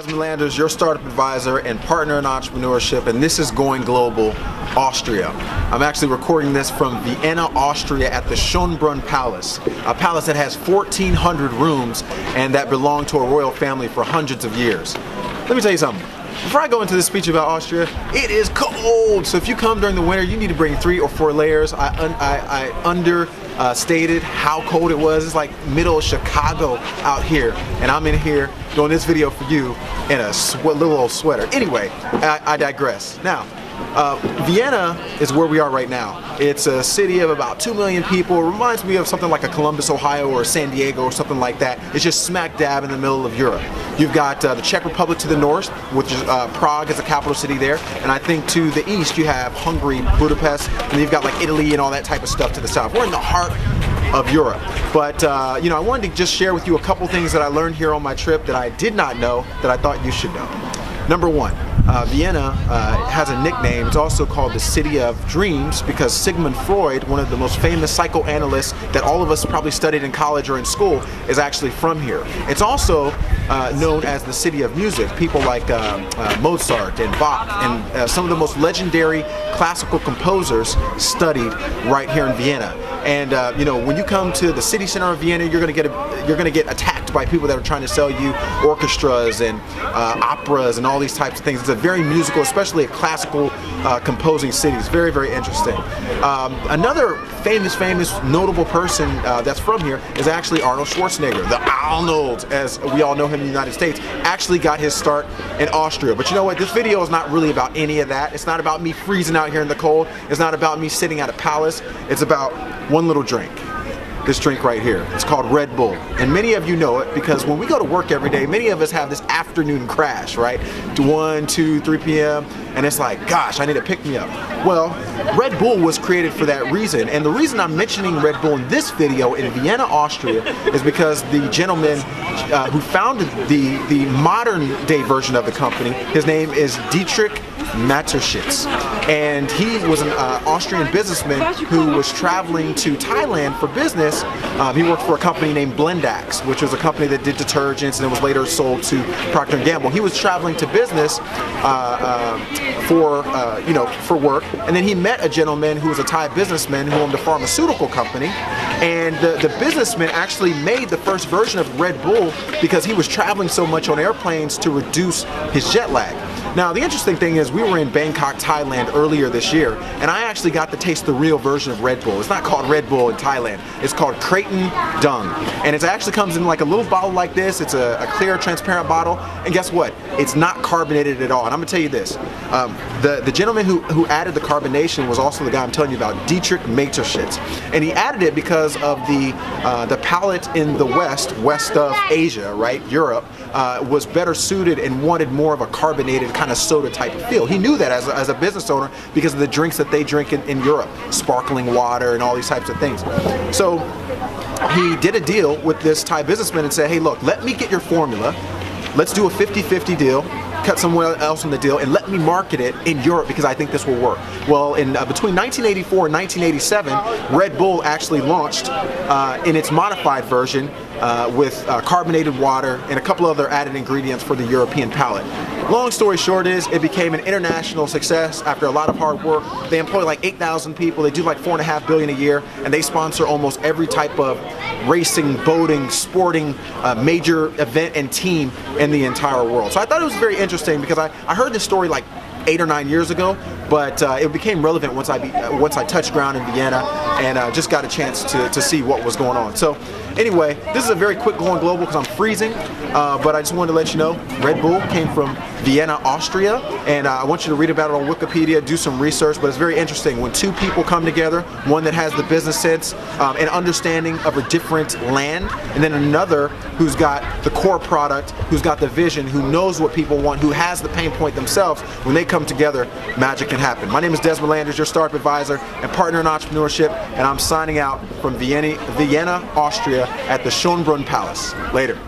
Dezmon Landers, your startup advisor and partner in entrepreneurship, and this is Going Global, Austria. I'm actually recording this from Vienna, Austria at the Schönbrunn Palace, a palace that has 1,400 rooms and that belonged to a royal family for hundreds of years. Let me tell you something. Before I go into this speech about Austria, it is cold. So if you come during the winter, you need to bring 3 or 4 layers. I understated how cold it was. It's like middle of Chicago out here, and I'm in here doing this video for you in a little old sweater. Anyway, I digress. Now, Vienna is where we are right now. It's a city of about 2 million people. It reminds me of something like a Columbus, Ohio, or San Diego, or something like that. It's just smack dab in the middle of Europe. You've got the Czech Republic to the north, which is Prague is the capital city there, and I think to the east you have Hungary, Budapest, and you've got like Italy and all that type of stuff to the south. We're in the heart of Europe. But you know, I wanted to just share with you a couple things that I learned here on my trip that I did not know that I thought you should know. Number one, Vienna has a nickname. It's also called the City of Dreams because Sigmund Freud, one of the most famous psychoanalysts that all of us probably studied in college or in school, is actually from here. It's also known as the City of Music. People like Mozart and Bach and some of the most legendary classical composers studied right here in Vienna. And you know, when you come to the city center of Vienna, you're going to get attacked by people that are trying to sell you orchestras and operas and all these types of things. It's a very musical, especially a classical composing city. It's very, very interesting. Another famous, notable person that's from here is actually Arnold Schwarzenegger. The Arnold, as we all know him in the United States, actually got his start in Austria. But you know what? This video is not really about any of that. It's not about me freezing out here in the cold. It's not about me sitting at a palace. It's about one little drink. This drink right here. It's called Red Bull. And many of you know it because when we go to work every day, many of us have this afternoon crash, right? To 1, 2, 3 p.m. And it's like, gosh, I need to pick me up. Well, Red Bull was created for that reason. And the reason I'm mentioning Red Bull in this video in Vienna, Austria, is because the gentleman who founded the modern day version of the company, his name is Dietrich Mateschitz. And he was an Austrian businessman who was traveling to Thailand for business. He worked for a company named Blendax, which was a company that did detergents and it was later sold to Procter & Gamble. He was traveling to business for work, and then he met a gentleman who was a Thai businessman who owned a pharmaceutical company, and the businessman actually made the first version of Red Bull because he was traveling so much on airplanes to reduce his jet lag. Now, the interesting thing is we were in Bangkok, Thailand earlier this year, and I actually got to taste the real version of Red Bull. It's not called Red Bull in Thailand. It's called Kraton Dung. And it actually comes in like a little bottle like this. It's a clear, transparent bottle. And guess what? It's not carbonated at all. And I'm going to tell you this. The gentleman who added the carbonation was also the guy I'm telling you about, Dietrich Mateschitz. And he added it because of the palate in the west of Asia, right, Europe, was better suited and wanted more of a carbonated kind of soda type of feel. He knew that as a business owner because of the drinks that they drink in Europe, sparkling water and all these types of things. So he did a deal with this Thai businessman and said, hey, look, let me get your formula. Let's do a 50-50 deal. Cut someone else on the deal and let me market it in Europe because I think this will work. Well, in between 1984 and 1987, Red Bull actually launched in its modified version with carbonated water and a couple other added ingredients for the European palate. Long story short is it became an international success after a lot of hard work. They employ like 8,000 people. They do like $4.5 billion a year, and they sponsor almost every type of racing, boating, sporting, major event and team in the entire world. So I thought it was very interesting because I heard this story like 8 or 9 years ago, but it became relevant once I touched ground in Vienna and just got a chance to see what was going on. So anyway, this is a very quick Going Global because I'm freezing, but I just wanted to let you know Red Bull came from Vienna, Austria, and I want you to read about it on Wikipedia, do some research, but it's very interesting when two people come together, one that has the business sense and understanding of a different land, and then another who's got the core product, who's got the vision, who knows what people want, who has the pain point themselves. When they come together, magic can happen. My name is Dezmon Landers, your startup advisor and partner in entrepreneurship, and I'm signing out from Vienna, Austria at the Schönbrunn Palace. Later.